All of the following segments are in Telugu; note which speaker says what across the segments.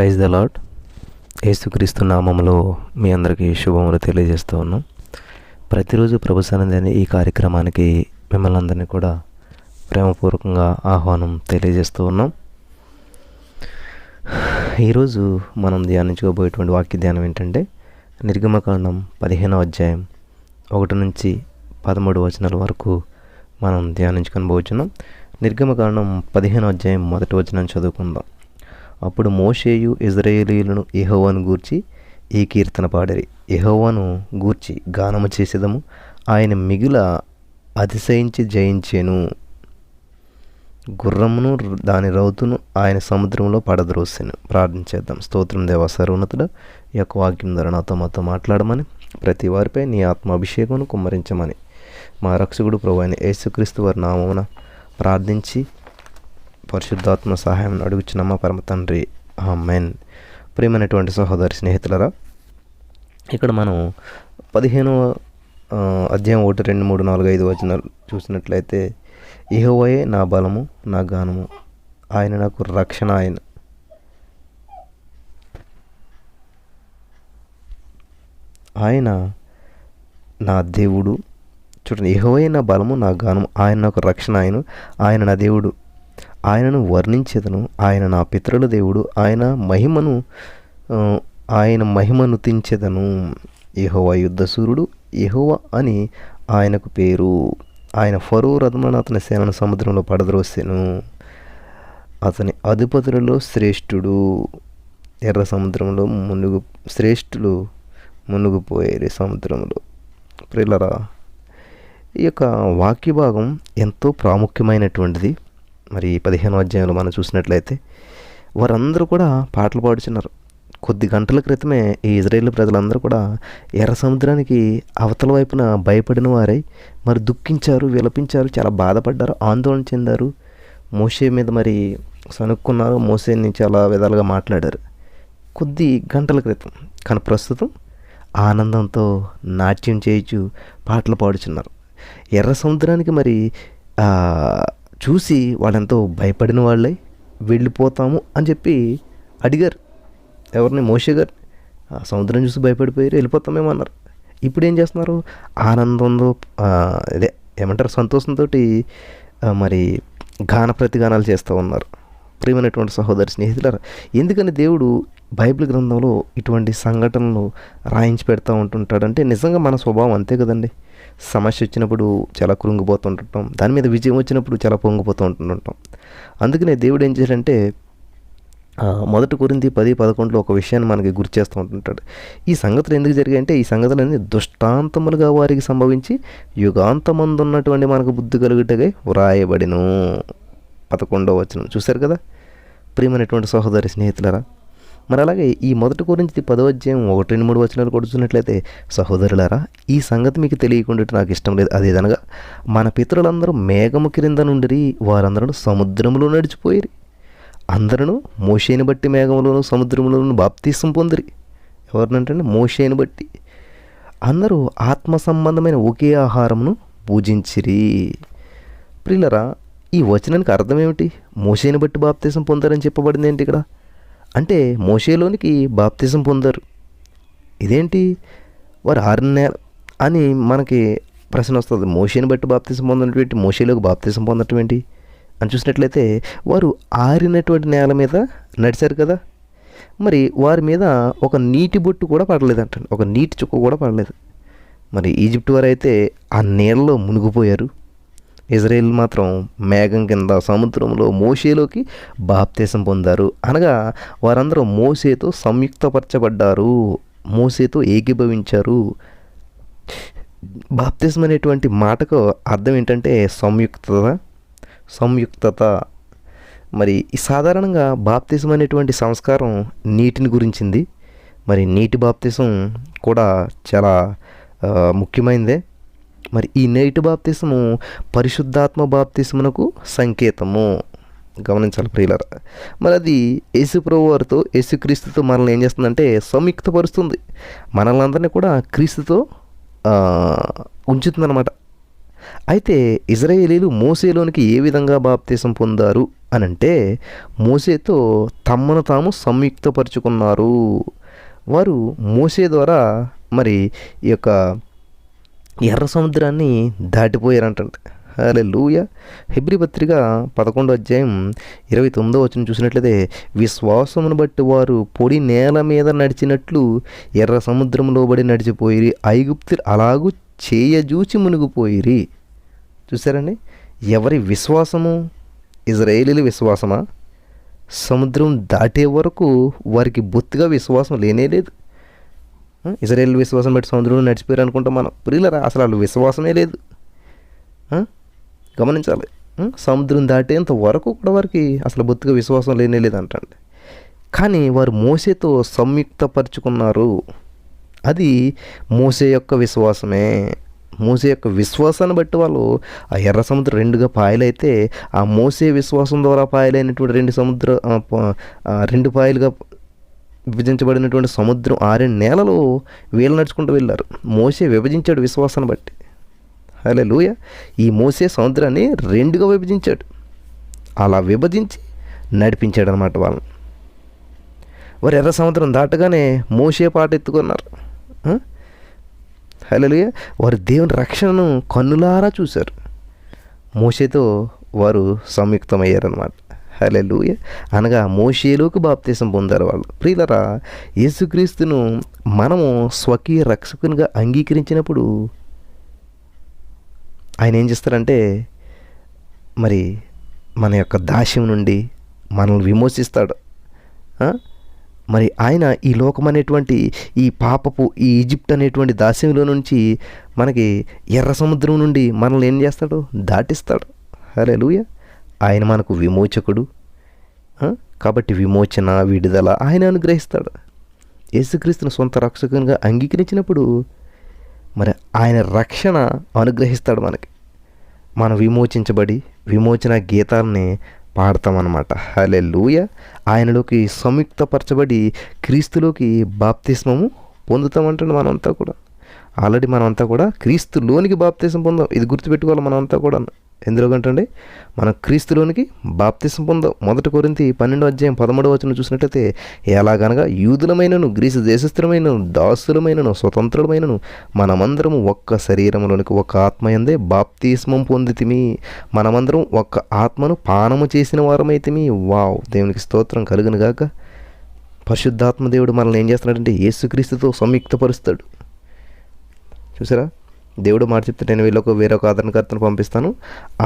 Speaker 1: Praise the lord. యేసుక్రీస్తు నామములో మీ అందరికీ శుభములు తెలియజేస్తూ ఉన్నాం. ప్రతిరోజు ప్రభు సన్నిధిని ఈ కార్యక్రమానికి మిమ్మల్ని అందరినీ కూడా ప్రేమపూర్వకంగా ఆహ్వానం తెలియజేస్తూ ఉన్నాం. ఈరోజు మనం ధ్యానించుకోబోయేటువంటి వాక్య ధ్యానం ఏంటంటే నిర్గమకాండం 15వ అధ్యాయం 1 నుంచి 13 వచనాల వరకు మనం ధ్యానించుకొని పోతున్నాం. నిర్గమకాండం 15వ అధ్యాయం 1వ వచనం చదువుకుందాం. అప్పుడు మోషేయు ఇశ్రాయేలీయులను యెహోవాను గూర్చి ఈ కీర్తన పాడిరి. యెహోవాను గూర్చి గానము చేసేదము, ఆయన మిగుల అతిశయించి జయించెను. గుర్రమును దాని రౌతును ఆయన సముద్రంలో పడద్రోసెను. ప్రార్థించేద్దాం. స్తోత్రం దేవా, సర్వోన్నతుడా, ఈ యొక్క వాక్యం ద్వారా నాతో మాతో మాట్లాడమని, ప్రతి వారిపై నీ ఆత్మ అభిషేకమును కుమ్మరించమని మా రక్షకుడు ప్రభువైన యేసుక్రీస్తు వారి నామమున ప్రార్థించి పరిశుద్ధాత్మ సహాయం అడుగుచున్నామా పరమ తండ్రి, ఆమేన్. ప్రియమైనటువంటి సహోదరి స్నేహితులరా, ఇక్కడ మనం 15వ అధ్యాయం 1, 2, 3, 4, 5 వచనాలు చూసినట్లయితే, యెహోవాయే నా బలము, నా గానము, ఆయన నాకు రక్షణ, ఆయన నా దేవుడు. చూడండి, యెహోవాయే నా బలము, నా గానము, ఆయన నాకు రక్షణ, ఆయన నా దేవుడు, ఆయనను వర్ణించేదను. ఆయన నా పితరుల దేవుడు, ఆయన మహిమను తించెదను. యెహోవా యుద్ధశూరుడు, యెహోవా అని ఆయనకు పేరు. ఆయన ఫరో రథములను అతని సేనను సముద్రంలో పడద్రోసెను. అతని అధిపతులలో శ్రేష్ఠుడు. ఎర్ర సముద్రంలో శ్రేష్ఠులు మునిగిపోయారు సముద్రంలో. ప్రియులరా, ఈ యొక్క వాక్య భాగం ఎంతో ప్రాముఖ్యమైనటువంటిది. మరి 15వ అధ్యాయంలో మనం చూసినట్లయితే వారందరూ కూడా పాటలు పాడుచున్నారు. కొద్ది గంటల క్రితమే ఈ ఇజ్రాయేల్ ప్రజలందరూ కూడా ఎర్ర సముద్రానికి అవతల వైపున భయపడిన వారై మరి దుఃఖించారు, విలపించారు, చాలా బాధపడ్డారు, ఆందోళన చెందారు. మోషే మీద మరి సనుక్కున్నారు, మోషేని చాలా విధాలుగా మాట్లాడారు కొద్ది గంటల క్రితం. కానీ ప్రస్తుతం ఆనందంతో నాట్యం చేయొచ్చు, పాటలు పాడుచున్నారు. ఎర్ర సముద్రానికి మరి చూసి వాళ్ళెంతో భయపడిన వాళ్ళై వెళ్ళిపోతాము అని చెప్పి అడిగారు. ఎవరిని? మోషే గారు. సముద్రం చూసి భయపడిపోయారు, వెళ్ళిపోతామేమో అన్నారు. ఇప్పుడు ఏం చేస్తున్నారు? ఆనందంతో సంతోషంతో మరి గాన ప్రతిగానాలు చేస్తూ ఉన్నారు. ప్రియమైనటువంటి సహోదరి స్నేహితులారా, ఎందుకని దేవుడు బైబిల్ గ్రంథంలో ఇటువంటి సంఘటనలు రాయించి పెడతా ఉంటుంటాడంటే నిజంగా మన స్వభావం అంతే కదండి. సమస్య వచ్చినప్పుడు చాలా కృంగిపోతుంటుంటాం, దాని మీద విజయం వచ్చినప్పుడు చాలా పొంగిపోతూ ఉంటుంటాం. అందుకనే దేవుడు ఏం చేశాడంటే 1 కొరింథీ 10:11 ఒక విషయాన్ని మనకి గుర్తు చేస్తూ ఉంటుంటాడు. ఈ సంగతులు ఎందుకు జరిగాయంటే, ఈ సంగతులన్నీ దుష్టాంతములుగా వారికి సంభవించి యుగాంతమందున్నటువంటి మనకు బుద్ధి కలుగుటగా వ్రాయబడిను. 11వ వచనం చూశారు కదా ప్రియమైనటువంటి సహోదరి స్నేహితులారా. మరి అలాగే ఈ 1 కొరింథీ 10వ అధ్యాయం 1, 2, 3 వచనాలు కొడుతున్నట్లయితే, సహోదరులారా, ఈ సంగతి మీకు తెలియకుండా నాకు ఇష్టం లేదు. అదేదనగా మన పితరులందరూ మేఘము క్రింద నుండి వారందరూ సముద్రంలో నడిచిపోయిరి. అందరూ మోషేని బట్టి మేఘములోను సముద్రములోను బాప్తీసం పొందిరి. ఎవరినంటే మోషేని బట్టి. అందరూ ఆత్మ సంబంధమైన ఒకే ఆహారమును పూజించిరి. ప్రియులరా, ఈ వచనానికి అర్థం ఏమిటి? మోషేని బట్టి బాప్తీసం పొందారని చెప్పబడింది ఏంటి ఇక్కడ అంటే, మోషేలోనికి బాప్తిజం పొందారు. ఇదేంటి వారు 6 నెలలు అని మనకి ప్రశ్న వస్తుంది. మోషేని బట్టి బాప్తిజం పొందడం ఏంటి, మోషేలోకి బాప్తిజం పొందడం ఏంటి అని చూసినట్లయితే, వారు ఆరినటువంటి నేల మీద నడిచారు కదా. మరి వారి మీద ఒక నీటి బొట్టు కూడా పడలేదంట, ఒక నీటి చుక్క కూడా పడలేదు. మరి ఈజిప్ట్ వారు అయితే ఆ నీళ్ళలో మునిగిపోయారు. ఇజ్రాయేల్ మాత్రం మేఘం కింద సముద్రంలో మోషేలోకి బాప్తీసం పొందారు. అనగా వారందరూ మోషేతో సంయుక్తపరచబడ్డారు, మోషేతో ఏకీభవించారు. బాప్తిజం అనేటువంటి మాటకు అర్థం ఏంటంటే సంయుక్తత. మరి ఈ సాధారణంగా బాప్తిజం అనేటువంటి సంస్కారం నీటిని గురించింది. మరి నీటి బాప్తిజం కూడా చాలా ముఖ్యమైనదే. మరి ఈ నీటి బాప్తిసము పరిశుద్ధాత్మ బాప్తిసమునకు సంకేతము. గమనించాలి ప్రియులారా. మరి అది యేసుప్రభు వారితో, యేసుక్రీస్తుతో మనల్ని ఏం చేస్తుందంటే సంయుక్తపరుస్తుంది. మనల్ని అందరినీ కూడా క్రీస్తుతో ఉంచుతుందన్నమాట. అయితే ఇశ్రాయేలీలు మోసేలోనికి ఏ విధంగా బాప్తిసం పొందారు అనంటే మోసేతో తమను తాము సంయుక్తపరుచుకున్నారు. వారు మోసే ద్వారా మరి ఈ యొక్క ఎర్ర సముద్రాన్ని దాటిపోయారంటండి. హల్లెలూయా. హెబ్రీ పత్రిక 11 అధ్యాయం 29 చూసినట్లయితే, విశ్వాసమును బట్టి వారు పొడి నేల మీద నడిచినట్లు ఎర్ర సముద్రంలో బడి నడిచిపోయిరి, ఐగుప్తులు అలాగూ చేయజూచి మునిగిపోయిరి. చూసారండి, ఎవరి విశ్వాసము? ఇజ్రాయేలీల విశ్వాసమా? సముద్రం దాటే వరకు వారికి బొత్తిగా విశ్వాసం లేనే లేదు. ఇజ్రాయేల్ విశ్వాసం బట్టి సముద్రంలో నడిచిపోయారు అనుకుంటాం మనం. ప్రియులరా, అసలు వాళ్ళు విశ్వాసమే లేదు. గమనించాలి. సముద్రం దాటేంత వరకు కూడా వారికి అసలు బొత్తిగా విశ్వాసం లేనే లేదంటండి. కానీ వారు మోసేతో సంయుక్తపరుచుకున్నారు. అది మోసే యొక్క విశ్వాసమే. మోసే యొక్క విశ్వాసాన్ని బట్టి వాళ్ళు ఆ ఎర్ర సముద్రం రెండుగా పాయలైతే, ఆ మోసే విశ్వాసం ద్వారా పాయలైనటువంటి రెండు పాయలుగా విభజించబడినటువంటి సముద్రం 6 నేలలో వీళ్ళు నడుచుకుంటూ వెళ్ళారు. మోసే విభజించాడు విశ్వాసాన్ని బట్టి. హల్లెలూయా. ఈ మోసే సముద్రాన్ని 2గా విభజించాడు. అలా విభజించి నడిపించాడు అనమాట వాళ్ళని. వారు ఎర్ర సముద్రం దాటగానే మోసే పాట ఎత్తుకున్నారు. హల్లెలూయా. వారు దేవుని రక్షణను కన్నులారా చూశారు. మోసేతో వారు సంయుక్తమయ్యారనమాట. హల్లెలూయా. అనగా మోషేలోకి బాప్తీసం పొందారు వాళ్ళు. ప్రియులరా, యేసుక్రీస్తును మనము స్వకీయ రక్షకునిగా అంగీకరించినప్పుడు ఆయన ఏం చేస్తారంటే, మరి మన యొక్క దాస్యం నుండి మనల్ని విమోచిస్తాడు. మరి ఆయన ఈ లోకం అనేటువంటి ఈ పాపపు ఈ ఈజిప్ట్ అనేటువంటి దాస్యంలో నుంచి మనకి ఎర్ర సముద్రం నుండి మనల్ని ఏం చేస్తాడు? దాటిస్తాడు. హల్లెలూయా. ఆయన మనకు విమోచకుడు. కాబట్టి విమోచన, విడుదల ఆయన అనుగ్రహిస్తాడు. యేసుక్రీస్తును సొంత రక్షకునిగా అంగీకరించినప్పుడు మరి ఆయన రక్షణ అనుగ్రహిస్తాడు మనకి. మనం విమోచించబడి విమోచన గీతాలని పాడతామన్నమాట. హల్లెలూయా. ఆయనలోకి సంయుక్తపరచబడి క్రీస్తులోకి బాప్తిస్మము పొందుతామంటే మనంతా కూడా ఆల్రెడీ మనమంతా కూడా క్రీస్తులోనికి బాప్తిసం పొందాం. ఇది గుర్తుపెట్టుకోవాలి మనమంతా కూడా. ఎందులో కంటండి, మనం క్రీస్తులోనికి బాప్తిసం పొందాం. 1 కొరింథీ 12 చూసినట్లయితే, ఎలాగనగా యూదులమైనను గ్రీసు దేశస్థులమైనను దాసులమైనను స్వతంత్రులమైనను మనమందరము ఒక్క శరీరములోనికి ఒక ఆత్మయందే బాప్తిస్మం పొందితిమి, మనమందరం ఒక్క ఆత్మను పానము చేసిన వారమైతిమి. వావ్, దేవునికి స్తోత్రం కలుగును గాక. పరిశుద్ధాత్మ దేవుడు మనల్ని ఏం చేస్తున్నాడంటే యేసుక్రీస్తుతో సంయుక్తపరుస్తాడు. చూసారా, దేవుడు మాట చెప్తే నేను వీళ్ళకు వేరొక ఆదరణకర్తను పంపిస్తాను.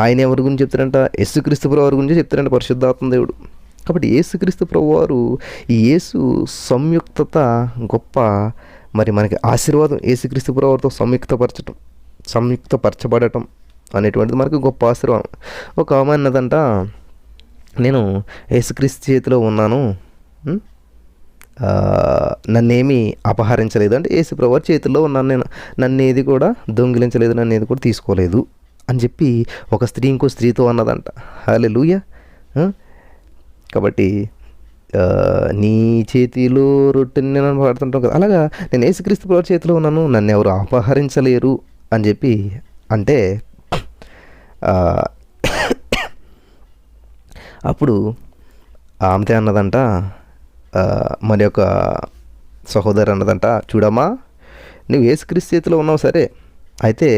Speaker 1: ఆయన ఎవరి గురించి చెప్తారంట? యేసుక్రీస్తు ప్రభు వారి గురించి చెప్తారంట పరిశుద్ధాత్మ దేవుడు. కాబట్టి యేసుక్రీస్తు ప్రభు వారు, ఈ యేసు సంయుక్తత గొప్ప మరి మనకి ఆశీర్వాదం. యేసుక్రీస్తు ప్రభు వారితో సంయుక్తపరచబడటం అనేటువంటిది మనకు గొప్ప ఆశీర్వాదం. ఒక ఆమె అన్నదంట, నేను యేసుక్రీస్తు చేతిలో ఉన్నాను, నన్నేమీ అపహరించలేదు, అంటే యేసు ప్రభువారి చేతుల్లో ఉన్నాను నేను, నన్ను ఏది కూడా దొంగిలించలేదు, నన్ను ఏది కూడా తీసుకోలేదు అని చెప్పి ఒక స్త్రీ ఇంకో స్త్రీతో అన్నదంట. హల్లెలూయా. కాబట్టి నీ చేతిలో రొట్టెని నేను పాడుతుంటాం కదా, అలాగా నేను యేసుక్రీస్తు ప్రభువారి చేతిలో ఉన్నాను, నన్ను ఎవరు అపహరించలేరు అని చెప్పి అంటే అప్పుడు ఆమెతే అన్నదంట, మరి ఒక సహోదరు అన్నదంట, చూడమ్మా, నువ్వు యేసుక్రీస్తు చేతిలో ఉన్నావు సరే, అయితే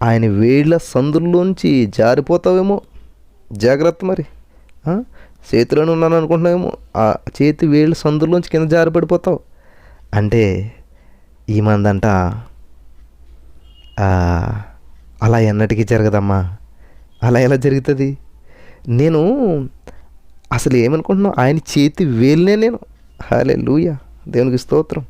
Speaker 1: ఆయన వేళ్ళ సందుల్లోంచి జారిపోతావేమో, జాగ్రత్త. మరి చేతిలోనే ఉన్నాను అనుకుంటున్నావేమో, ఆ చేతి వేళ్ళ సందుల్లోంచి కింద జారిపడిపోతావు అంటే ఈమందంట, అలా ఎన్నటికీ జరగదమ్మా, అలా ఎలా జరుగుతుంది? నేను అసలు ఏమనుకుంటున్నావు, ఆయన చేతి వేలునే నేను. హల్లెలూయా, దేవునికి స్తోత్రం.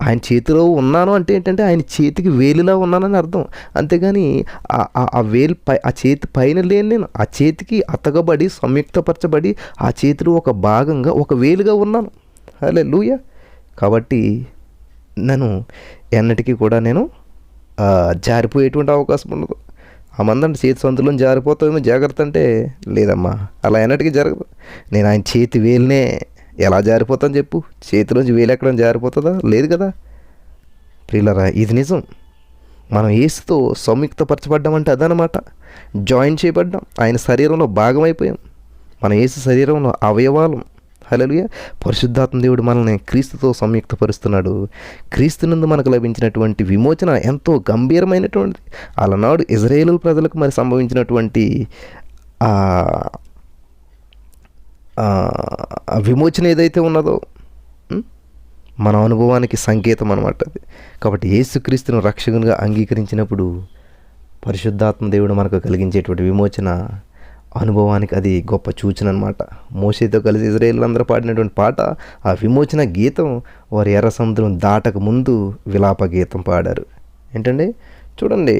Speaker 1: ఆయన చేతిలో ఉన్నాను అంటే ఏంటంటే ఆయన చేతికి వేలులా ఉన్నానని అర్థం. అంతేగాని ఆ వేలు ఆ చేతి పైన లేని నేను, ఆ చేతికి అతకబడి సంయుక్తపరచబడి ఆ చేతిలో ఒక భాగంగా ఒక వేలుగా ఉన్నాను. హల్లెలూయా. కాబట్టి నన్ను ఎన్నటికీ కూడా నేను జారిపోయేటువంటి అవకాశం ఉండదు. ఆ మందంటే చేతి సందులో జారిపోతావేమో జాగ్రత్త అంటే, లేదమ్మా అలా ఎన్నటికీ జరగదు. నేను ఆయన చేతి వేలునే, ఎలా జారిపోతాను చెప్పు? చేతిలోంచి వేలు ఎక్కడం జారిపోతుందా? లేదు కదా. ప్రియులరా, ఇది నిజం. మనం యేసుతో సంయుక్తపరచబడ్డామంటే అదనమాట. జాయిన్ చేయబడ్డాం, ఆయన శరీరంలో భాగమైపోయాం. మన యేసు శరీరంలో అవయవాలు. హల్లెలూయా. పరిశుద్ధాత్మ దేవుడు మనల్ని క్రీస్తుతో సంయుక్తపరుస్తున్నాడు. క్రీస్తునందు మనకు లభించినటువంటి విమోచన ఎంతో గంభీరమైనటువంటిది. అలనాడు ఇజ్రాయేలు ప్రజలకు మరి సంభవించినటువంటి విమోచన ఏదైతే ఉన్నదో మన అనుభవానికి సంకేతం అనమాట అది. కాబట్టి యేసుక్రీస్తును రక్షకునిగా అంగీకరించినప్పుడు పరిశుద్ధాత్మ దేవుడు మనకు కలిగించేటువంటి విమోచన అనుభవానికి అది గొప్ప సూచన అనమాట. మోషేతో కలిసి ఇజ్రాయేలీలందరూ పాడినటువంటి పాట, ఆ విమోచన గీతం వారు ఎర్ర సముద్రం దాటక ముందు విలాప గీతం పాడారు. ఏంటండి చూడండి,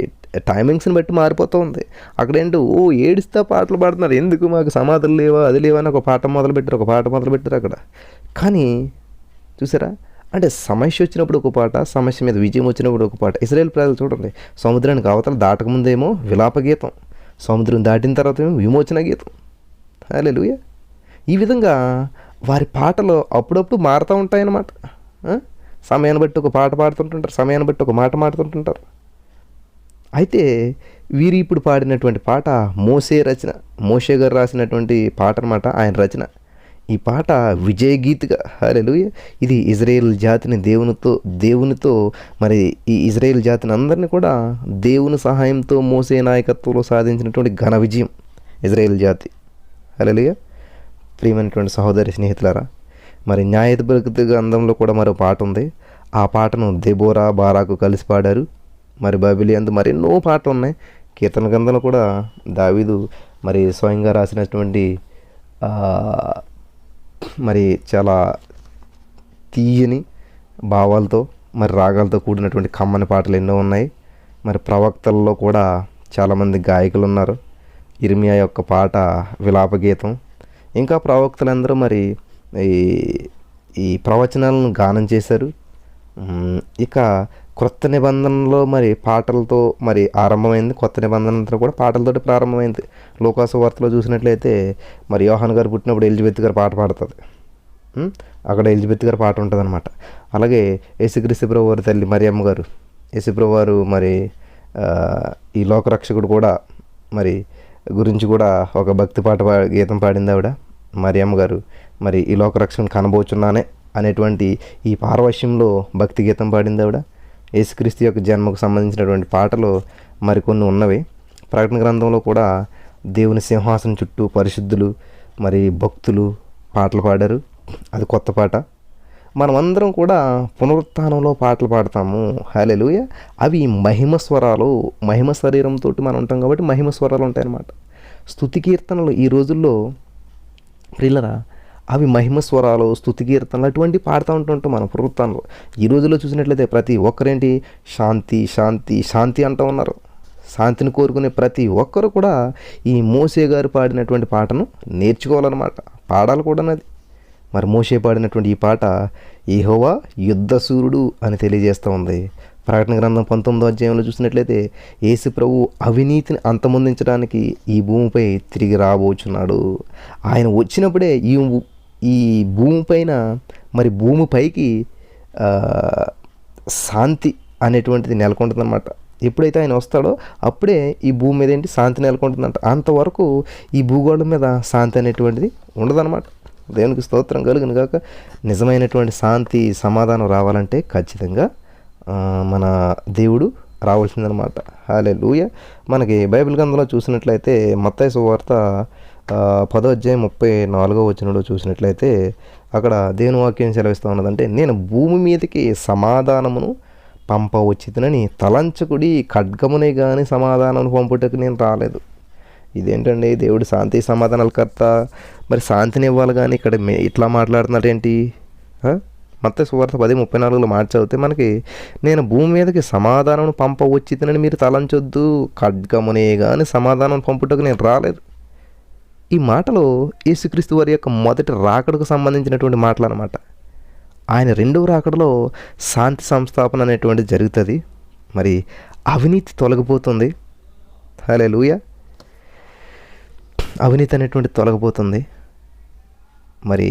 Speaker 1: టైమింగ్స్ని బట్టి మారిపోతూ ఉంది. అక్కడేంటో ఏడుస్తా పాటలు పాడుతున్నారు, ఎందుకు మాకు సమాధులు లేవా అది లేవా అని ఒక పాట మొదలుపెట్టారు అక్కడ. కానీ చూసారా, అంటే సమస్య వచ్చినప్పుడు ఒక పాట, సమస్య మీద విజయం వచ్చినప్పుడు ఒక పాట. ఇజ్రాయేల్ ప్రజలు చూడండి, సముద్రానికి అవతల దాటకముందేమో విలాప గీతం, సముద్రం దాటిన తర్వాత ఏమో విమోచన గీతం. హల్లెలూయా. ఈ విధంగా వారి పాటలు అప్పుడప్పుడు మారుతూ ఉంటాయన్నమాట. సమయాన్ని బట్టి ఒక పాట పాడుతుంటుంటారు, సమయాన్ని బట్టి ఒక మాట మాడుతుంటుంటారు. అయితే వీరు ఇప్పుడు పాడినటువంటి పాట మోషే గారు రాసినటువంటి పాట అనమాట, ఆయన రచన. ఈ పాట విజయగీతిగా. హల్లెలూయా. ఇది ఇజ్రాయేల్ జాతిని దేవునితో మరి ఈ ఇజ్రాయేల్ జాతిని అందరినీ కూడా దేవుని సహాయంతో మోసే నాయకత్వంలో సాధించినటువంటి ఘన విజయం ఇజ్రాయేల్ జాతి. హల్లెలూయా. ప్రియమైనటువంటి సహోదరి స్నేహితులారా, మరి న్యాయాధిపతి గ్రంథంలో కూడా మరో పాట ఉంది. ఆ పాటను దెబోరా, బారాకు కలిసి పాడారు. మరి బైబిల్ యందు మరెన్నో పాటలు ఉన్నాయి. కీర్తన గ్రంథంలో కూడా దావీదు మరి స్వయంగా రాసినటువంటి మరి చాలా తీయని భావాలతో మరి రాగాలతో కూడినటువంటి కమ్మని పాటలు ఎన్నో ఉన్నాయి. మరి ప్రవక్తల్లో కూడా చాలామంది గాయకులు ఉన్నారు. ఇర్మియా యొక్క పాట విలాప గీతం. ఇంకా ప్రవక్తలందరూ మరి ఈ ప్రవచనాలను గానం చేశారు. ఇక క్రొత్త నిబంధనలో మరి పాటలతో మరి ఆరంభమైంది. కొత్త నిబంధనతో కూడా పాటలతోటి ప్రారంభమైంది. లూకాసు వార్తలో చూసినట్లయితే మరి యోహాను గారు పుట్టినప్పుడు ఎలిజబెత్ గారు పాట పాడుతుంది. అక్కడ ఎలిజబెత్ గారు పాట ఉంటుంది అనమాట. అలాగే యేసుక్రీస్తు ప్రభువు వారి తల్లి మరియమ్మ గారు, యేసుప్రభువు వారు మరి ఈ లోకరక్షకుడు కూడా మరి గురించి కూడా ఒక భక్తి పాట గీతం పాడింది ఆవిడ మరియమ్మ గారు. మరి ఈ లోకరక్షకుని కనబోచున్నానే అనేటువంటి ఈ పారవశ్యంలో భక్తి గీతం పాడింది ఆవిడ. యేసుక్రీస్తు యొక్క జన్మకు సంబంధించినటువంటి పాటలు మరికొన్ని ఉన్నవి. ప్రకటన గ్రంథంలో కూడా దేవుని సింహాసనం చుట్టూ పరిశుద్ధులు మరి భక్తులు పాటలు పాడారు. అది కొత్త పాట. మనమందరం కూడా పునరుత్థానంలో పాటలు పాడతాము. హల్లెలూయా. అవి మహిమ స్వరాలు, మహిమ శరీరంతో మనం ఉంటాం కాబట్టి మహిమ స్వరాలు ఉంటాయన్నమాట. స్తుతి కీర్తనలు ఈ రోజుల్లో ప్రియులరా, అవి మహిమ స్వరాలు, స్తుతి కీర్తనలు అటువంటి పాడుతూ ఉంటుంటాం మనం పునరుత్థానంలో. ఈ రోజుల్లో చూసినట్లయితే ప్రతి ఒక్కరేంటి శాంతి శాంతి శాంతి అంటూ ఉన్నారు. శాంతిని కోరుకునే ప్రతి ఒక్కరు కూడా ఈ మోసే గారు పాడినటువంటి పాటను నేర్చుకోవాలన్నమాట, పాడాలి కూడా. అది మరి మోషే పాడినటువంటి ఈ పాట యెహోవా యుద్ధశూరుడు అని తెలియజేస్తూ ఉంది. ప్రకటన గ్రంథం 19వ అధ్యాయంలో చూసినట్లయితే యేసు ప్రభు అవినీతిని అంతమొందించడానికి ఈ భూమిపై తిరిగి రాబోచున్నాడు. ఆయన వచ్చినప్పుడే ఈ భూమిపైన మరి భూమిపైకి శాంతి అనేటువంటిది నెలకొంటుందన్నమాట. ఎప్పుడైతే ఆయన వస్తాడో అప్పుడే ఈ భూమి మీద ఏంటి శాంతి నెలకొంటుందంట. అంతవరకు ఈ భూగోళం మీద శాంతి అనేటువంటిది ఉండదన్నమాట. దేవునికి స్తోత్రం కలుగును గాక. నిజమైనటువంటి శాంతి సమాధానం రావాలంటే ఖచ్చితంగా మన దేవుడు రావాల్సిందనమాట. హల్లెలూయా. మనకి బైబిల్ గ్రంథంలో చూసినట్లయితే మత్తయి సువార్త 10వ అధ్యాయం 34వ వచనంలో చూసినట్లయితే అక్కడ దేవుని వాక్యం సెలవిస్తూ ఉన్నదంటే, నేను భూమి మీదకి సమాధానమును పంపవచ్చితనని తలంచకుడి, ఖడ్గమునే కానీ సమాధానం పంపుటకు నేను రాలేదు. ఇదేంటండి, దేవుడు శాంతి సమాధానాల కర్త, మరి శాంతిని ఇవ్వాలి కానీ ఇక్కడ ఇట్లా మాట్లాడుతున్నారేంటి? మత్తయి సువార్త 10:34లో చదివితే మనకి, నేను భూమి మీదకి సమాధానం పంపవచ్చితనని మీరు తలంచొద్దు, ఖడ్గమునే కానీ సమాధానం పంపుటకు నేను రాలేదు. ఈ మాటలు యేసుక్రీస్తు వారి యొక్క మొదటి రాకడకు సంబంధించినటువంటి మాటలు అన్నమాట. ఆయన రెండవ రాకడలో శాంతి సంస్థాపన అనేటువంటిది జరుగుతుంది. మరి అవినీతి తొలగిపోతుంది. హల్లెలూయా. అవినీతి అనేటువంటి తొలగిపోతుంది. మరి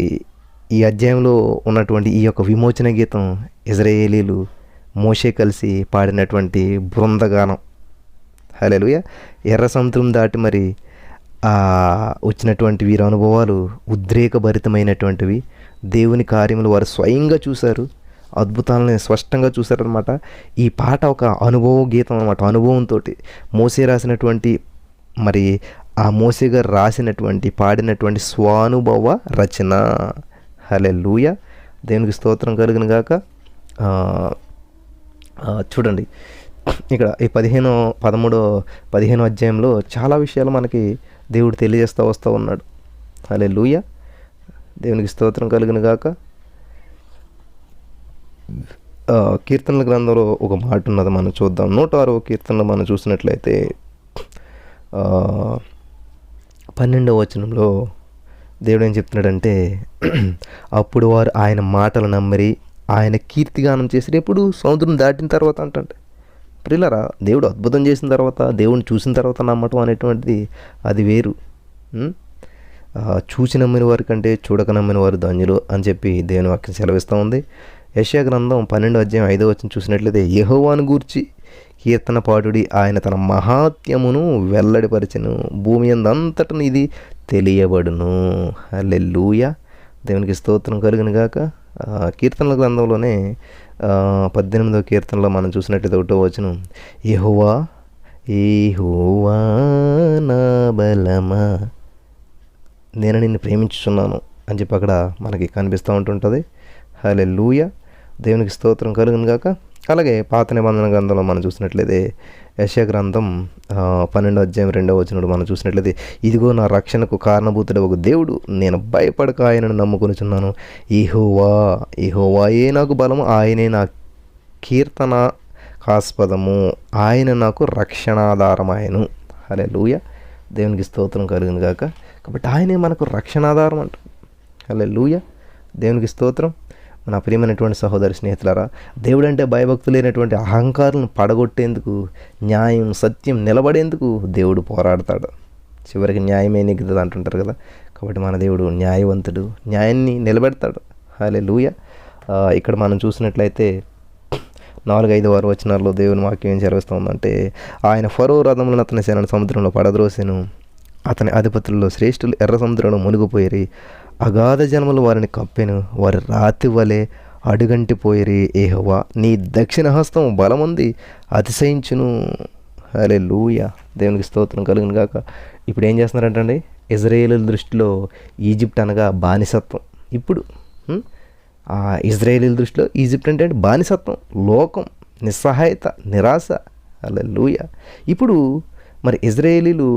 Speaker 1: ఈ అధ్యాయంలో ఉన్నటువంటి ఈ యొక్క విమోచన గీతం ఇజ్రాయేలీలు మోషే కలిసి పాడినటువంటి బృందగానం. హల్లెలూయా. ఎర్ర సముద్రం దాటి మరి వచ్చినటువంటి వీరి అనుభవాలు ఉద్రేకభరితమైనటువంటివి. దేవుని కార్యములు వారు స్వయంగా చూశారు, అద్భుతాలని స్పష్టంగా చూశారనమాట. ఈ పాట ఒక అనుభవ గీతం అనమాట. అనుభవంతో మోసే రాసినటువంటి, మరి ఆ మోసే గారు రాసినటువంటి పాడినటువంటి స్వానుభవ రచన. హల్లెలూయా, దేవునికి స్తోత్రం కలుగును గాక. చూడండి ఇక్కడ ఈ 15 అధ్యాయంలో చాలా విషయాలు మనకి దేవుడు తెలియజేస్తూ వస్తూ ఉన్నాడు. హల్లెలూయా, దేవునికి స్తోత్రం కలుగును గాక. కీర్తనల గ్రంథంలో ఒక మాట ఉన్నది, మనం చూద్దాం. 106వ కీర్తనలో మనం చూసినట్లయితే 12వ వచనంలో దేవుడు ఏం చెప్తున్నాడంటే, అప్పుడు వారు ఆయన మాటలు నమ్మరి ఆయన కీర్తిగానం చేసి. ఎప్పుడు సముద్రం దాటిన తర్వాత అంటే ప్రియులారా, దేవుడు అద్భుతం చేసిన తర్వాత, దేవుడిని చూసిన తర్వాత నమ్మటం అనేటువంటిది అది వేరు. చూసి నమ్మిన వారి కంటే చూడక నమ్మిన వారు ధన్యులు అని చెప్పి దేవుని వాక్యం సెలవిస్తూ ఉంది. యెషయా గ్రంథం 12వ అధ్యాయం 5వ వచనం చూసినట్లయితే, యెహోవాను గూర్చి కీర్తన పాడుడి, ఆయన తన మహాత్యమును వెల్లడిపరచెను, భూమి అందంతటను ఇది తెలియబడును. హల్లెలూయా, దేవునికి స్తోత్రం కలుగును గాక. కీర్తనల గ్రంథంలోనే 18వ కీర్తనలో మనం చూసినట్లయితే 1వ వచనం, యెహోవా యెహోవా నా బలమా, నేను నిన్ను ప్రేమించుచున్నాను అని చెప్పి అక్కడ మనకి కనిపిస్తూ ఉంటుంటుంది. హల్లెలూయా, దేవునికి స్తోత్రం కలుగును గాక. అలాగే పాత నిబంధన గ్రంథంలో మనం చూసినట్లయితే యెషయా గ్రంథం 12వ అధ్యాయం 2వ వచనం మనం చూసినట్లయితే, ఇదిగో నా రక్షణకు కారణభూతుడు ఒక దేవుడు, నేను భయపడక ఆయనను నమ్ముకొనుచున్నాను. యెహోవాయే నాకు బలము, ఆయనే నా కీర్తన కాస్పదము, ఆయన నాకు రక్షణాధారమాయను. హల్లెలూయా, దేవునికి స్తోత్రం కలుగును గాక. కాబట్టి ఆయనే మనకు రక్షణాధారం అంట. హల్లెలూయా, దేవునికి స్తోత్రం. మన ప్రియమైనటువంటి సహోదరి స్నేహితులారా, దేవుడు అంటే భయభక్తులు లేనటువంటి అహంకారాలను పడగొట్టేందుకు, న్యాయం సత్యం నిలబడేందుకు దేవుడు పోరాడతాడు. చివరికి న్యాయమే నెగ్గుతుంది అంటుంటారు కదా. కాబట్టి మన దేవుడు న్యాయవంతుడు, న్యాయాన్ని నిలబెడతాడు. హల్లెలూయా. ఇక్కడ మనం చూసినట్లయితే 4-5 వచనాల్లో దేవుని వాక్యం ఏం సెలవిస్తుందంటే, ఆయన ఫరో రథములను అతని సేనను సముద్రంలో పడద్రోసెను, అతని అధిపతుల్లో శ్రేష్ఠులు ఎర్ర సముద్రంలో మునిగిపోయిరి, అగాధ జనములు వారిని కప్పెను, వారి రాతి వలె అడుగంటిపోయిరి. యెహోవా నీ దక్షిణ హస్తం బలముంది, అతిశయించును. హల్లెలూయా, దేవునికి స్తోత్రం కలుగును గాక. ఇప్పుడు ఏం చేస్తున్నారంటండి, ఇజ్రాయేలీల దృష్టిలో ఈజిప్ట్ అనగా బానిసత్వం. ఇప్పుడు ఇజ్రాయేలీల దృష్టిలో ఈజిప్ట్ అంటే బానిసత్వం, లోకం, నిస్సహాయత, నిరాశ. హల్లెలూయా. ఇప్పుడు మరి ఇజ్రాయేలీలు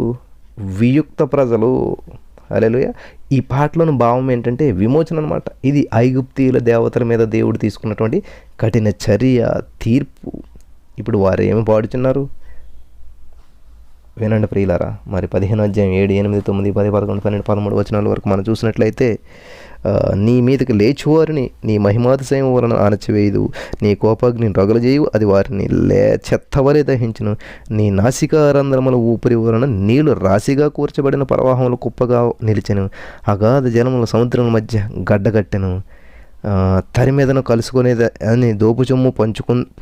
Speaker 1: వియుక్త ప్రజలు. హల్లెలూయా. ఈ పాటలోని భావం ఏంటంటే విమోచన అనమాట. ఇది ఐగుప్తీయుల దేవతల మీద దేవుడు తీసుకున్నటువంటి కఠిన చర్య, తీర్పు. ఇప్పుడు వారు ఏమి పాడుచున్నారు వినండి ప్రియులారా. మరి 15 అధ్యాయం 7, 8, 9, 10, 11, 12, 13 వచనాల వరకు మనం చూసినట్లయితే, నీ మీదకి లేచువారిని నీ మహిమాతిశయం వలన అణచివేయదు, నీ కోపాగ్ని రగులజేయు, అది వారిని చెత్తవలే దహించును, నీ నాసికారంధ్రముల ఊపిరి వలన నీళ్లు రాశిగా కూర్చబడిన ప్రవాహములు కుప్పగా నిలిచెను, అగాధ జలముల సముద్రం మధ్య గడ్డగట్టెను, తరి మీదను కలుసుకునేది అని దోపు చొమ్ము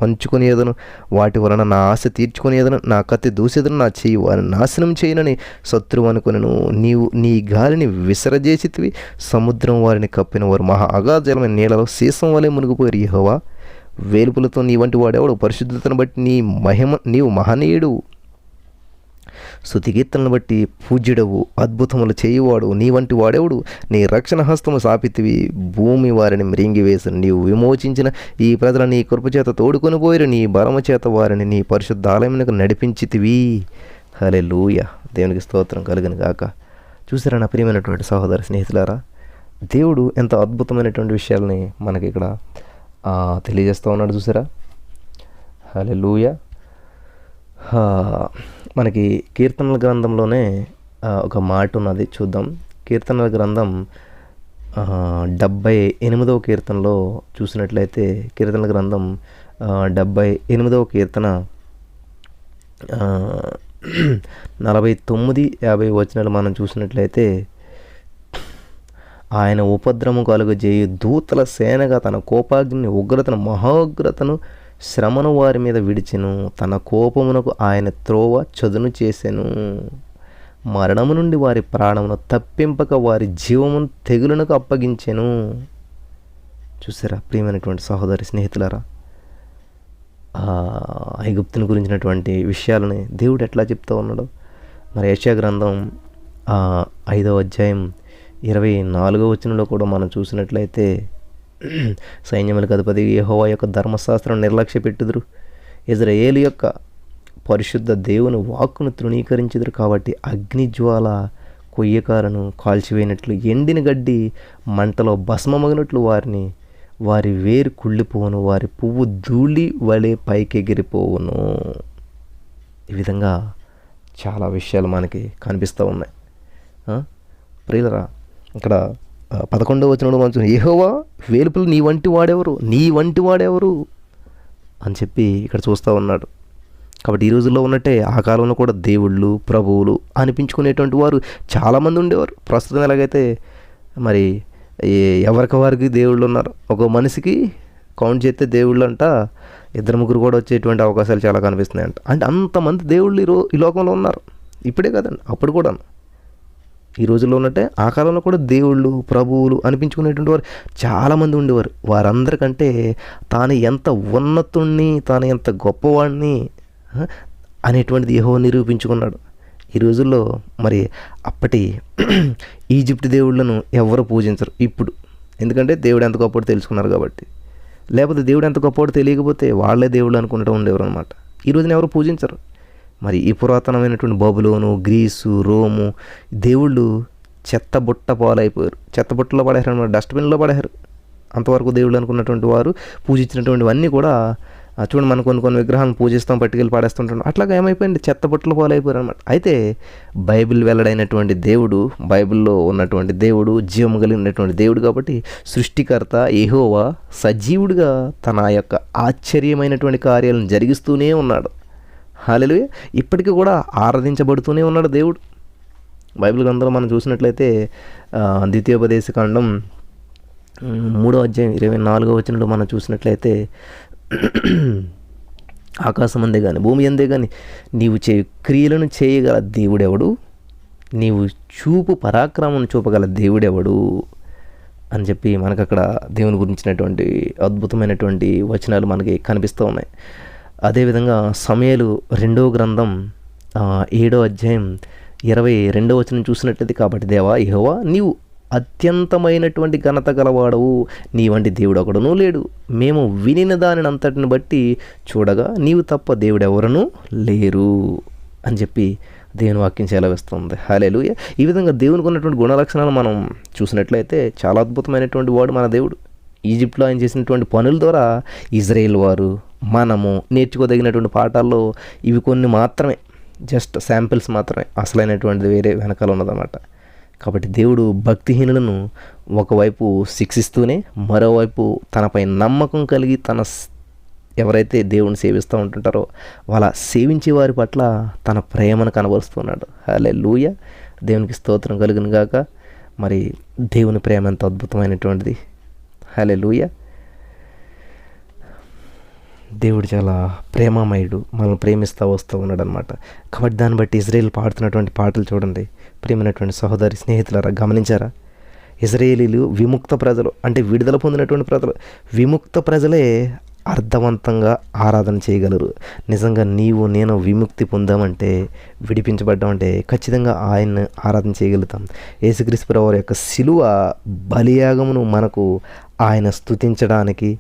Speaker 1: పంచుకునేదను, వాటి వలన నా ఆశ తీర్చుకునేదను, నా కత్తి దూసేదను, నా చెయ్యి వారిని నాశనం చేయనని శత్రువు అనుకునను. నీవు నీ గాలిని విసరజేసితివి, సముద్రం వారిని కప్పిన వారు మహా అగాధ జలమైన నీళ్ళలో సీసం వలె మునిగిపోయారు. యెహోవా వేలుపులతో నీ వంటి వాడెవడు, పరిశుద్ధతను బట్టి నీవు మహనీయుడు, స్తుతికీర్తనను బట్టి పూజ్యుడవు, అద్భుతములు చేయువాడు, నీ వంటి వాడెవడు, నీ రక్షణ హస్తము సాపితివి, భూమి వారిని మ్రింగివేసిన, నీవు విమోచించిన ఈ ప్రజల నీ కృపచేత తోడుకొని పోయిరు, నీ బలము చేత వారిని నీ పరిశుద్ధ ఆలయమునకు నడిపించితివి. హల్లెలూయా, దేవునికి స్తోత్రం కలుగును గాక. చూసారా నా ప్రియమైనటువంటి సహోదర స్నేహితులారా, దేవుడు ఎంత అద్భుతమైనటువంటి విషయాలని మనకి ఇక్కడ తెలియజేస్తూ ఉన్నాడు. చూసారా. హల్లెలూయా. మనకి కీర్తనల గ్రంథంలోనే ఒక మాట ఉన్నది, చూద్దాం. కీర్తనల గ్రంథం 78వ కీర్తనలో చూసినట్లయితే, కీర్తనల గ్రంథం 78వ కీర్తన 49, 50 వచనాలు మనం చూసినట్లయితే, ఆయన ఉపద్రవము కలుగజేయు దూతల సేనగా తన కోపాగ్ని ఉగ్రతను మహోగ్రతను శ్రమను వారి మీద విడిచెను, తన కోపమునకు ఆయన త్రోవ చదును చేసెను. మరణము నుండి వారి ప్రాణమును తప్పింపక వారి జీవమును తెగులునకు అప్పగించెను. చూసారా ప్రియమైనటువంటి సహోదరి స్నేహితులారా, ఐగుప్తుని గురించినటువంటి విషయాలని దేవుడు ఎట్లా చెప్తూ ఉన్నాడు. మరి యెషయా గ్రంథం 5వ అధ్యాయం 24వ వచనంలో కూడా మనం చూసినట్లయితే, సైన్యములకు అధిపతి యెహోవా యొక్క ధర్మశాస్త్రం నిర్లక్ష్య పెట్టుదురు, ఇజ్రాయేలు యొక్క పరిశుద్ధ దేవుని వాక్కును తృణీకరించుదురు, కాబట్టి అగ్నిజ్వాల కొయ్యకాలను కాల్చివేయనట్లు ఎండిన గడ్డి మంటలో భస్మమగినట్లు వారి వేరు కుళ్ళిపోవును, వారి పువ్వు ధూళి వలె పైకెగిరిపోవును. ఈ విధంగా చాలా విషయాలు మనకి కనిపిస్తూ ఉన్నాయి. ప్రియులరా, ఇక్కడ 11వ వచనంలో మనం యెహోవా వేలుపులు నీ వంటి వాడెవరు అని చెప్పి ఇక్కడ చూస్తూ ఉన్నాడు. కాబట్టి ఈ రోజుల్లో ఉన్నట్టే ఆ కాలంలో కూడా దేవుళ్ళు, ప్రభువులు అనిపించుకునేటువంటి వారు చాలామంది ఉండేవారు. ప్రస్తుతం ఎలాగైతే మరి ఎవరికి వారికి దేవుళ్ళు ఉన్నారు. ఒక మనిషికి కౌంట్ చేస్తే దేవుళ్ళు అంట 2-3 కూడా వచ్చేటువంటి అవకాశాలు చాలా కనిపిస్తున్నాయంట. అంటే అంతమంది దేవుళ్ళు ఈ లోకంలో ఉన్నారు. ఇప్పుడే కదండి, అప్పుడు కూడా ఈ రోజుల్లో ఉన్నట్టే ఆ కాలంలో కూడా దేవుళ్ళు, ప్రభువులు అనిపించుకునేటువంటి వారు చాలామంది ఉండేవారు. వారందరికంటే తాను ఎంత ఉన్నతుణ్ణి, తాను ఎంత గొప్పవాడిని అనేటువంటిది యెహోవా నిరూపించుకున్నాడు. ఈ రోజుల్లో మరి అప్పటి ఈజిప్ట్ దేవుళ్ళను ఎవరు పూజించరు ఇప్పుడు, ఎందుకంటే దేవుడు ఎంత గొప్పవాడు తెలుసుకున్నారు కాబట్టి. లేకపోతే దేవుడు ఎంత గొప్పవాడు తెలియకపోతే వాళ్ళే దేవుళ్ళు అనుకుంటూ ఉండేవారు అనమాట. ఈ రోజున ఎవరు పూజించరు. మరి ఈ పురాతనమైనటువంటి బబులోను, గ్రీసు, రోము దేవుళ్ళు చెత్తబుట్ట పాలైపోయారు. చెత్తబుట్టలో పడేశారు అనమాట, డస్ట్బిన్లో పడేశారు. అంతవరకు దేవుళ్ళు అనుకున్నటువంటి వారు పూజించినటువంటివన్నీ కూడా చూడండి, మనం కొన్ని విగ్రహాలను పూజిస్తాం, పట్టుకెళ్ళి పాడేస్తుంటాం. అట్లాగా ఏమైపోయింది, చెత్తబుట్టలు పాలైపోయారు అనమాట. అయితే బైబిల్ వెల్లడైనటువంటి దేవుడు, బైబిల్లో ఉన్నటువంటి దేవుడు జీవము కలిగినటువంటి దేవుడు కాబట్టి సృష్టికర్త యెహోవా సజీవుడిగా తన యొక్క ఆశ్చర్యమైనటువంటి కార్యాలను జరిగిస్తూనే ఉన్నాడు. హల్లెలూయా. ఇప్పటికీ కూడా ఆరాధించబడుతూనే ఉన్నాడు దేవుడు. బైబిల్ గ్రంథంలో మనం చూసినట్లయితే ద్వితీయోపదేశకాండం 3వ అధ్యాయం 24వ వచనంలో మనం చూసినట్లయితే, ఆకాశం అందే కానీ భూమి అందే కానీ నీవు క్రియలను చేయగల దేవుడెవడు, నీవు చూపు పరాక్రమం చూపగల దేవుడెవడు అని చెప్పి మనకు అక్కడ దేవుని గురించినటువంటి అద్భుతమైనటువంటి వచనాలు మనకి కనిపిస్తూ ఉన్నాయి. అదేవిధంగా సమూయేలు 2వ గ్రంథం 7వ అధ్యాయం 22వ వచనం చూసినట్లయితే, కాబట్టి దేవా యెహోవా నీవు అత్యంతమైనటువంటి ఘనత గలవాడవు, నీ వంటి దేవుడు ఒకడునూ లేడు, మేము వినిన దానిని అంతటిని బట్టి చూడగా నీవు తప్ప దేవుడెవరనూ లేరు అని చెప్పి దేవుని వాక్యం సెలవిస్తుంది. హల్లెలూయా. ఈ విధంగా దేవునికి ఉన్నటువంటి గుణలక్షణాలు మనం చూసినట్లయితే చాలా అద్భుతమైనటువంటి వాడు మన దేవుడు. ఈజిప్ట్లో ఆయన చేసినటువంటి పనుల ద్వారా ఇజ్రాయేల్ వారు, మనము నేర్చుకోదగినటువంటి పాఠాల్లో ఇవి కొన్ని మాత్రమే, జస్ట్ శాంపిల్స్ మాత్రమే, అసలైనటువంటిది వేరే వెనకాల ఉన్నదన్నమాట. కాబట్టి దేవుడు భక్తిహీనులను ఒకవైపు శిక్షిస్తూనే మరోవైపు తనపై నమ్మకం కలిగి ఎవరైతే దేవుని సేవిస్తూ ఉంటుంటారో వాళ్ళ సేవించే వారి పట్ల తన ప్రేమను కనబరుస్తున్నాడు. హల్లెలూయా. దేవునికి స్తోత్రం కలుగును గాక. మరి దేవుని ప్రేమ ఎంత అద్భుతమైనటువంటిది. హల్లెలూయా. దేవుడు చాలా ప్రేమమయుడు, మనల్ని ప్రేమిస్తూ వస్తూ ఉన్నాడు అనమాట. కాబట్టి దాన్ని బట్టి ఇజ్రాయేల్ పాడుతున్నటువంటి పాటలు చూడండి ప్రియమైనటువంటి సహోదరి స్నేహితులారా, గమనించారా? ఇజ్రాయేలీలు విముక్త ప్రజలు, అంటే విడుదల పొందినటువంటి ప్రజలు. విముక్త ప్రజలే అర్థవంతంగా ఆరాధన చేయగలరు. నిజంగా నీవు నేను విముక్తి పొందామంటే, విడిపించబడ్డామంటే ఖచ్చితంగా ఆయన్ని ఆరాధన చేయగలుగుతాం. యేసుక్రీస్తు ప్రభువు యొక్క శిలువ బలియాగమును మనకు ఆయన స్తుతించడానికి,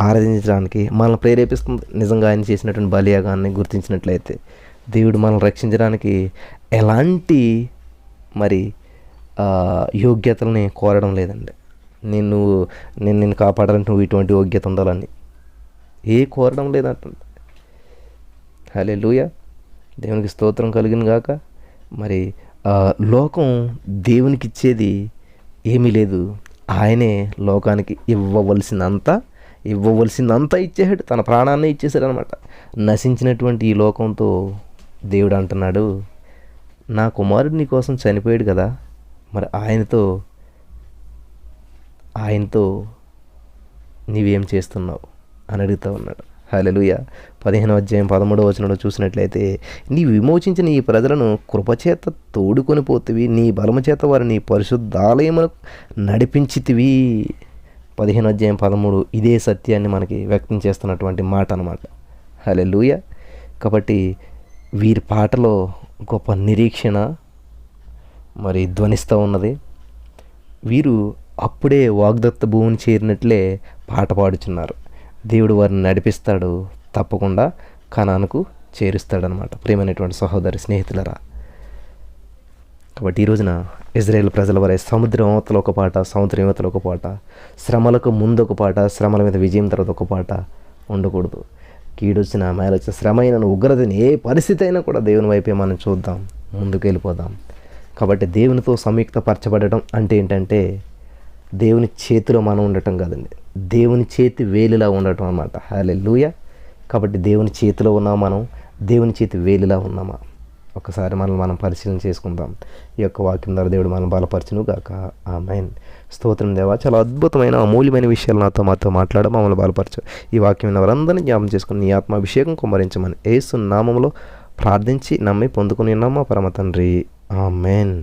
Speaker 1: ఆరాధించడానికి మనల్ని ప్రేరేపిస్తుంది. నిజంగా ఆయన చేసినటువంటి బలియాగాన్ని గుర్తించినట్లయితే దేవుడు మనల్ని రక్షించడానికి ఎలాంటి మరి యోగ్యతల్ని కోరడం లేదండి. నిన్ను కాపాడాలంటే నువ్వు ఇటువంటి యోగ్యత ఉండాలని కోరడం లేదంటుంది. హల్లెలూయా. దేవునికి స్తోత్రం కలిగిన గాక. మరి లోకం దేవునికి ఇచ్చేది ఏమీ లేదు. ఆయనే లోకానికి ఇవ్వవలసిందంతా ఇచ్చేసాడు, తన ప్రాణాన్ని ఇచ్చేసాడు అనమాట. నశించినటువంటి ఈ లోకంతో దేవుడు అంటున్నాడు, నా కుమారుడు నీ కోసం చనిపోయాడు కదా, మరి ఆయనతో నీవేం చేస్తున్నావు అని అడుగుతూ ఉన్నాడు. హల్లెలూయా. 15వ అధ్యాయం 13వ వచనంలో చూసినట్లయితే, నీ విమోచించిన ఈ ప్రజలను కృపచేత తోడుకొని పోతివి, నీ బలము చేత వారిని నీ పరిశుద్ధాలయమునకు నడిపించితివి. 15వ అధ్యాయం 13 ఇదే సత్యాన్ని మనకి వ్యక్తం చేస్తున్నటువంటి మాట అన్నమాట. హల్లెలూయా. కాబట్టి వీరి పాటలో గొప్ప నిరీక్షణ మరి ధ్వనిస్తూ ఉన్నది. వీరు అప్పుడే వాగ్దత్త భూమిని చేరినట్లే పాట పాడుచున్నారు. దేవుడు వారిని నడిపిస్తాడు, తప్పకుండా కనానుకు చేరుస్తాడనమాట. ప్రియమైనటువంటి సహోదరి స్నేహితులరా, కాబట్టి ఈ రోజున ఇజ్రాయేల్ ప్రజల వారే సముద్రం అవతల ఒక పాట, సముద్రం యువతల ఒక పాట, శ్రమలకు ముందు ఒక పాట, శ్రమల మీద విజయం తర్వాత ఒక పాట ఉండకూడదు. కీడొచ్చిన మేలొచ్చిన శ్రమ అయిన ఉగ్రతని ఏ పరిస్థితి అయినా కూడా దేవుని వైపే మనం చూద్దాం, ముందుకు వెళ్ళిపోదాం. కాబట్టి దేవునితో సంయుక్తపరచబడటం అంటే ఏంటంటే దేవుని చేతిలో మనం ఉండటం కాదండి, దేవుని చేతి వేలిలా ఉండటం అన్నమాట. హల్లెలూయా. కాబట్టి దేవుని చేతిలో ఉన్నామా మనం, దేవుని చేతి వేలిలా ఉన్నామా? ఒకసారి మనం పరిశీలన చేసుకుందాం. ఈ యొక్క వాక్యం ద్వారా దేవుడు మనం బలపరచును గాక. ఆమేన్. స్తోత్రం దేవా, చాలా అద్భుతమైన అమూల్యమైన విషయాలు మాతో మాట్లాడ మమ్మల్ని బలపరచు. ఈ వాక్యం ఎవరందరినీ జ్ఞాపం చేసుకుని నీ ఆత్మాభిషేకం కుమ్మరించమని యేసు నామములో ప్రార్థించి నమ్మి పొందుకుని ఉన్నామా పరమ తండ్రి. ఆమేన్.